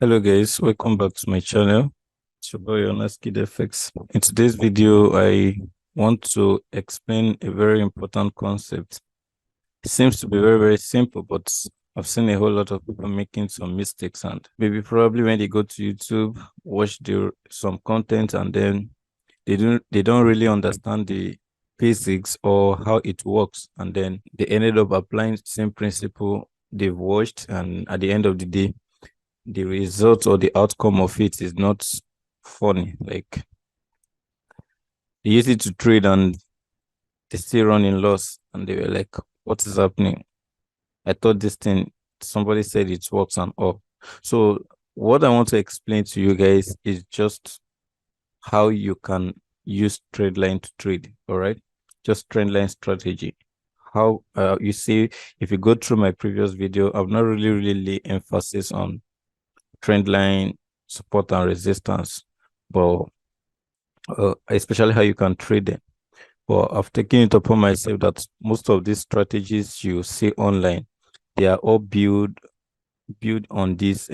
Hello guys, welcome back to my channel. It's your boy Kid FX. In today's video, I want to explain a very important concept. It seems to be very simple, but I've seen a whole lot of people making some mistakes, and maybe probably when they go to YouTube, watch some content, and then they don't really understand the physics or how it works, and then they ended up applying the same principle they've watched, and at the end of the day the result or the outcome of it is not funny. Like, they use it to trade and they still run in loss, and they were like, what is happening? I thought this thing, somebody said it works and all. So what I want to explain to you guys is just how you can use Trendline to trade. All right, just Trendline strategy. How you see, if you go through my previous video, I've not really lay emphasis on Trendline support and resistance, but especially how you can trade them. But I've taken it upon myself that most of these strategies you see online, they are all built on this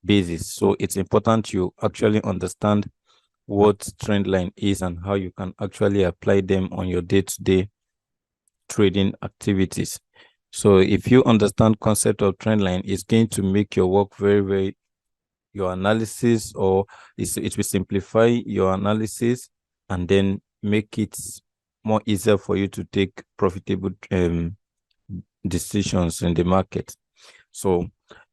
basis. So it's important you actually understand what trend line is and how you can actually apply them on your day-to-day trading activities. So if you understand concept of trend line, it's going to make your work very your analysis, or it will simplify your analysis and then make it more easier for you to take profitable decisions in the market. So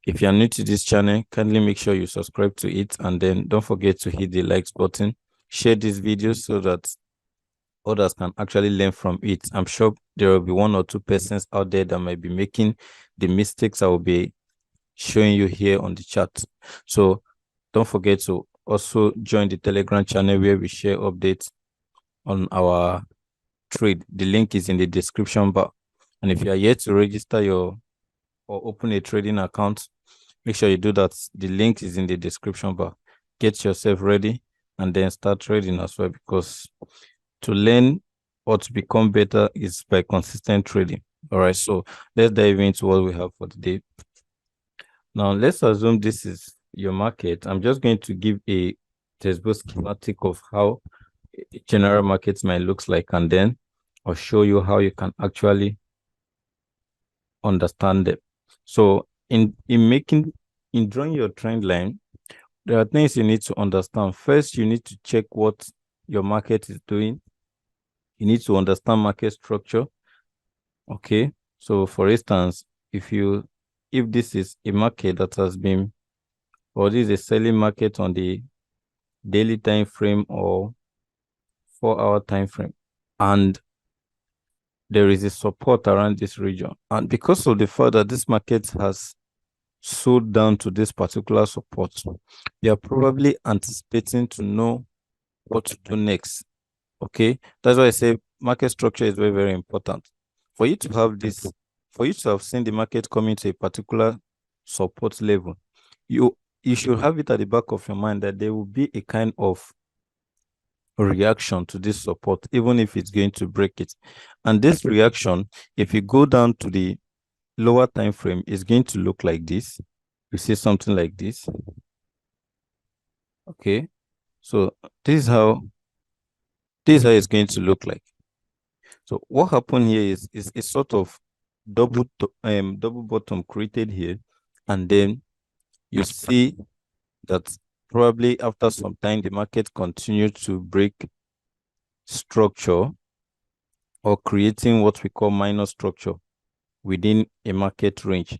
if you are new to this channel, kindly make sure you subscribe to it, and then don't forget to hit the likes button. Share this video so that others can actually learn from it. I'm sure there will be one or two persons out there that might be making the mistakes I will be showing you here on the chat. So don't forget to also join the Telegram channel where we share updates on our trade. The link is in the description bar. And if you are yet to register or open a trading account, make sure you do that. The link is in the description bar. Get yourself ready and then start trading as well, because to learn or to become better is by consistent trading. All right, so let's dive into what we have for today. Now, let's assume this is your market. I'm just going to give a textbook schematic of how general markets might look like, and then I'll show you how you can actually understand them. So in drawing your trend line, there are things you need to understand. First, you need to check what your market is doing. You need to understand market structure. Okay, so for instance, if this is a market that has been, or this is a selling market on the daily time frame or 4-hour time frame, and there is a support around this region, and because of the fact that this market has sold down to this particular support, you are probably anticipating to know what to do next. Okay, that's why I say market structure is very important. For you to have this, for you to have seen the market coming to a particular support level, you should have it at the back of your mind that there will be a kind of reaction to this support, even if it's going to break it. And this reaction, if you go down to the lower time frame, is going to look like this. You see something like this. Okay, so this is how it's going to look like. So what happened here is a sort of double bottom created here, and then you see that probably after some time the market continued to break structure, or creating what we call minor structure within a market range.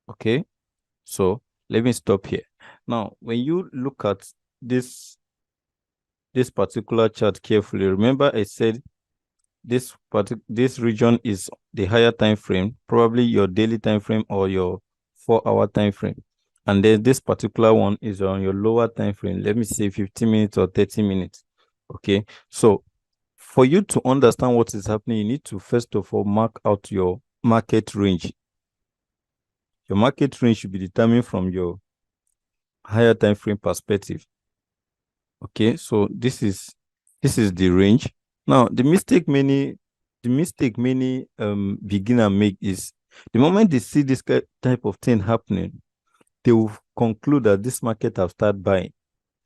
Okay, so let me stop here. Now, when you look at this particular chart carefully, remember I said this region is the higher time frame, probably your daily time frame or your 4-hour time frame, and then this particular one is on your lower time frame. Let me say 15 minutes or 30 minutes. Okay, so for you to understand what is happening, you need to first of all mark out your market range. Your market range should be determined from your higher time frame perspective. Okay, so this is the range. Now, the mistake many beginner make is the moment they see this type of thing happening, they will conclude that this market have started buying,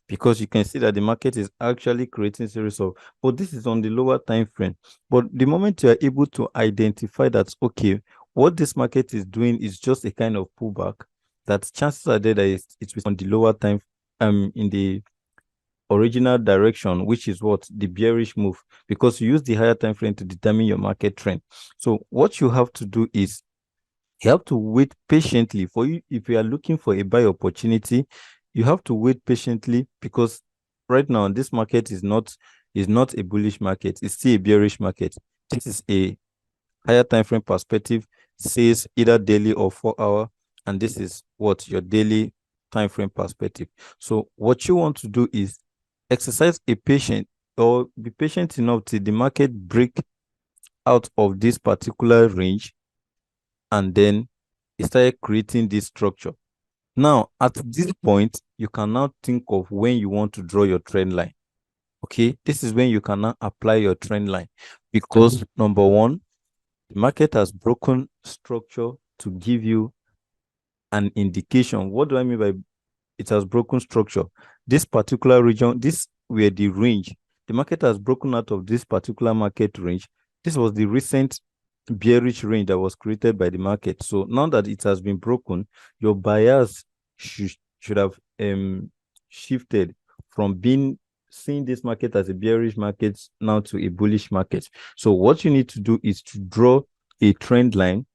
because you can see that the market is actually creating series of, but this is on the lower time frame. But the moment you are able to identify that, okay, what this market is doing is just a kind of pullback, that chances are there that it's on the lower time, in the original direction, which is what the bearish move, because you use the higher time frame to determine your market trend. So what you have to do is you have to wait patiently. For you, if you are looking for a buy opportunity, you have to wait patiently, because right now this market is not a bullish market, it's still a bearish market. This is a higher time frame perspective, says either daily or 4 hour, and this is what your daily time frame perspective. So what you want to do is exercise a patient, or be patient enough till the market break out of this particular range, and then it started creating this structure. Now, at this point, you can now think of when you want to draw your trend line. Okay, this is when you can now apply your trend line, because number one, the market has broken structure to give you an indication. What do I mean by it has broken structure? This particular region, this were the range. The market has broken out of this particular market range. This was the recent bearish range that was created by the market. So now that it has been broken, your buyers should have shifted from seeing this market as a bearish market now to a bullish market. So what you need to do is to draw a trend line.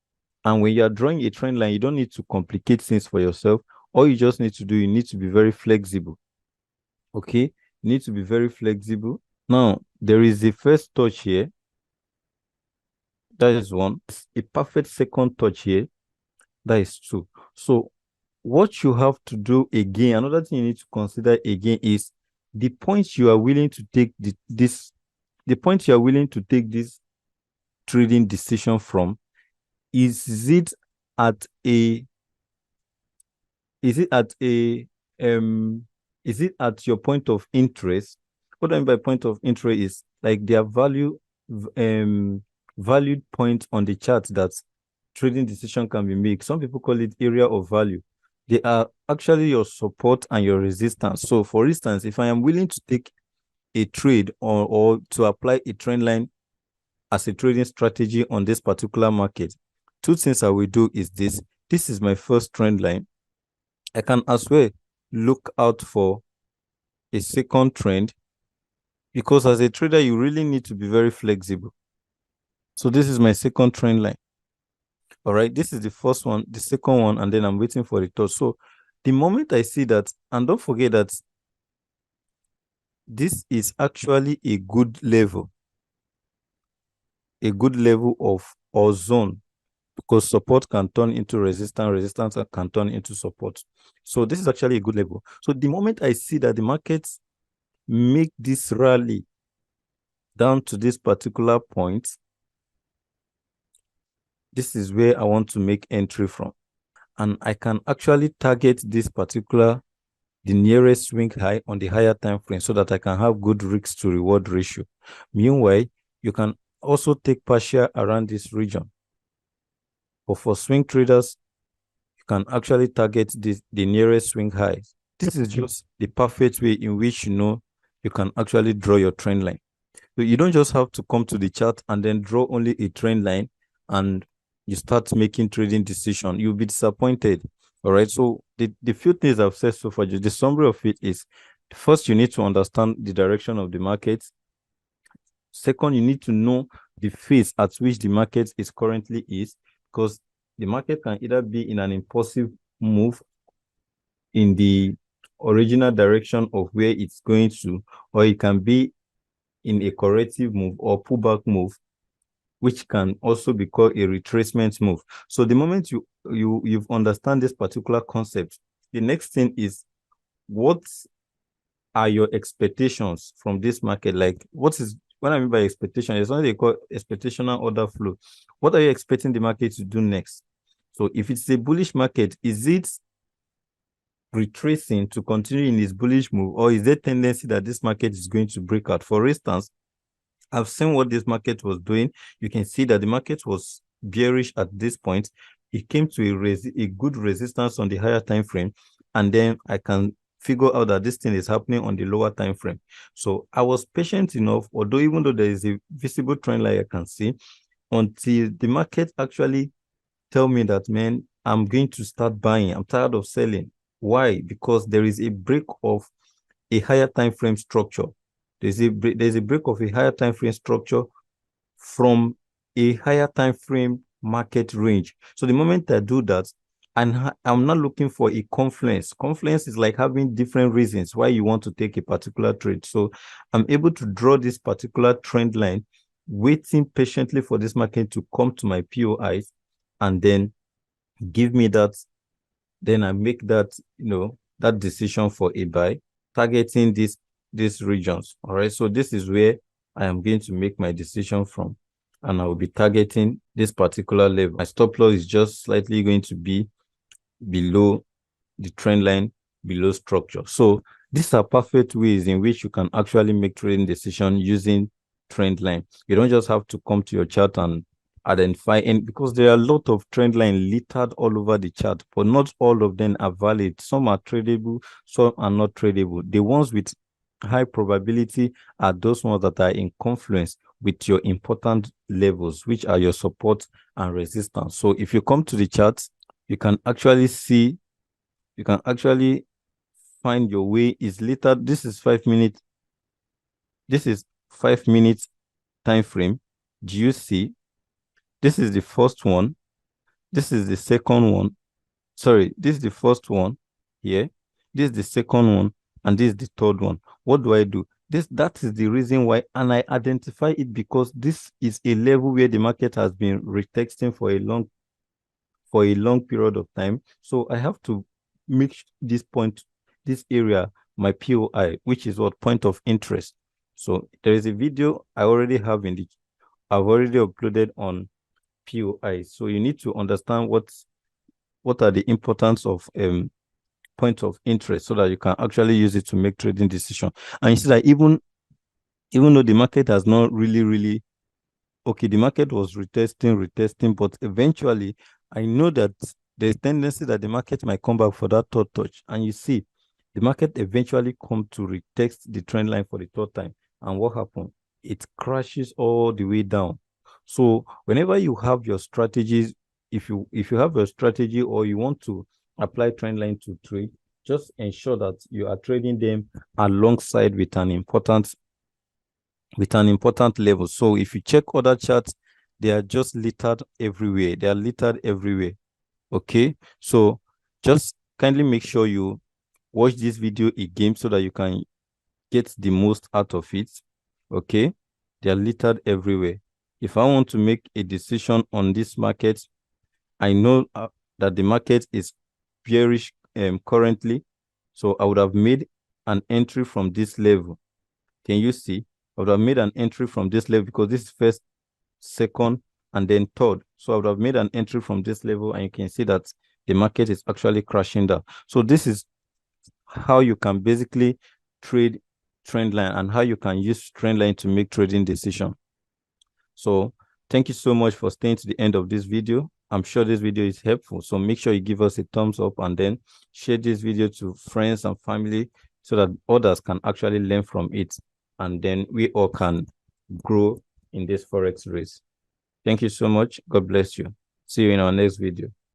And when you are drawing a trend line, you don't need to complicate things for yourself. All you just need to do, you need to be very flexible. Okay, you need to be very flexible. Now, there is a first touch here. That is one. A perfect second touch here. That is two. So what you have to do again, another thing you need to consider again is the point you are willing to take this trading decision from. Is it at a is it at your point of interest? What I mean by point of interest is like their valued point on the chart that trading decision can be made. Some people call it area of value. They are actually your support and your resistance. So for instance, if I am willing to take a trade or to apply a trend line as a trading strategy on this particular market, two things I will do is this. This is my first trend line. I can as well look out for a second trend, because as a trader, you really need to be very flexible. So this is my second trend line. All right, this is the first one, the second one, and then I'm waiting for the third. So the moment I see that, and don't forget that this is actually a good level of or zone, because support can turn into resistance can turn into support. So this is actually a good level. So the moment I see that the markets make this rally down to this particular point, this is where I want to make entry from. And I can actually target this particular, the nearest swing high on the higher time frame, so that I can have good risk to reward ratio. Meanwhile, you can also take partial around this region. But for swing traders, you can actually target the nearest swing high. This is just the perfect way in which you can actually draw your trend line. So you don't just have to come to the chart and then draw only a trend line and you start making trading decision. You'll be disappointed. All right. So the few things I've said so far, just the summary of it is, first, you need to understand the direction of the market. Second, you need to know the phase at which the market is currently because the market can either be in an impulsive move in the original direction of where it's going to, or it can be in a corrective move or pullback move, which can also be called a retracement move. So the moment you've understand this particular concept, the next thing is, what are your expectations from this market? Like, what I mean by expectation is something they call expectational order flow. What are you expecting the market to do next? So if it's a bullish market, is it retracing to continue in this bullish move, or is there tendency that this market is going to break out? For instance, I've seen what this market was doing. You can see that the market was bearish at this point. it came to a good resistance on the higher time frame, and then I can figure out that this thing is happening on the lower time frame. So I was patient enough, although even though there is a visible trend line I can see, until the market actually tell me that, man, I'm going to start buying. I'm tired of selling. Why? Because there is a break of a higher time frame structure. There's a break of a higher time frame structure from a higher time frame market range. So the moment I do that, and I'm not looking for a confluence. Confluence is like having different reasons why you want to take a particular trade. So I'm able to draw this particular trend line, waiting patiently for this market to come to my POIs, and then give me that. Then I make that, that decision for a buy, targeting these regions. All right. So this is where I am going to make my decision from. And I will be targeting this particular level. My stop loss is just slightly going to be below the trend line, below structure. So these are perfect ways in which you can actually make trading decision using trend line. You don't just have to come to your chart and identify, and because there are a lot of trend line littered all over the chart, but not all of them are valid. Some are tradable, some are not tradable. The ones with high probability are those ones that are in confluence with your important levels, which are your support and resistance. So if you come to the chart, you can actually see, you can actually find your way is littered. This is 5 minutes. This is 5 minutes time frame. Do you see? This is the first one. This is the second one. Sorry, this is the first one here. This is the second one, and this is the third one. What do I do? That is the reason why, and I identify it because this is a level where the market has been retesting for a long period of time. So I have to make this area my POI, which is what point of interest. So there is a video I already have I've already uploaded on POI. So you need to understand what are the importance of point of interest so that you can actually use it to make trading decision. And you see that even though the market has not really okay, the market was retesting, but eventually I know that there's tendency that the market might come back for that third touch. And you see, the market eventually come to retest the trend line for the third time. And what happened? It crashes all the way down. So whenever you have your strategies, if you have a strategy or you want to apply trend line to trade, just ensure that you are trading them alongside with an important level. So if you check other charts, they are just littered everywhere. They are littered everywhere. Okay. So just kindly make sure you watch this video again so that you can get the most out of it. Okay. They are littered everywhere. If I want to make a decision on this market, I know that the market is bearish currently. So I would have made an entry from this level. Can you see? I would have made an entry from this level because this is first, second, and then third. So I would have made an entry from this level, and you can see that the market is actually crashing down. So this is how you can basically trade trend line and how you can use trend line to make trading decision. So thank you so much for staying to the end of this video. I'm sure this video is helpful. So make sure you give us a thumbs up and then share this video to friends and family so that others can actually learn from it. And then we all can grow in this Forex race. Thank you so much. God bless you. See you in our next video.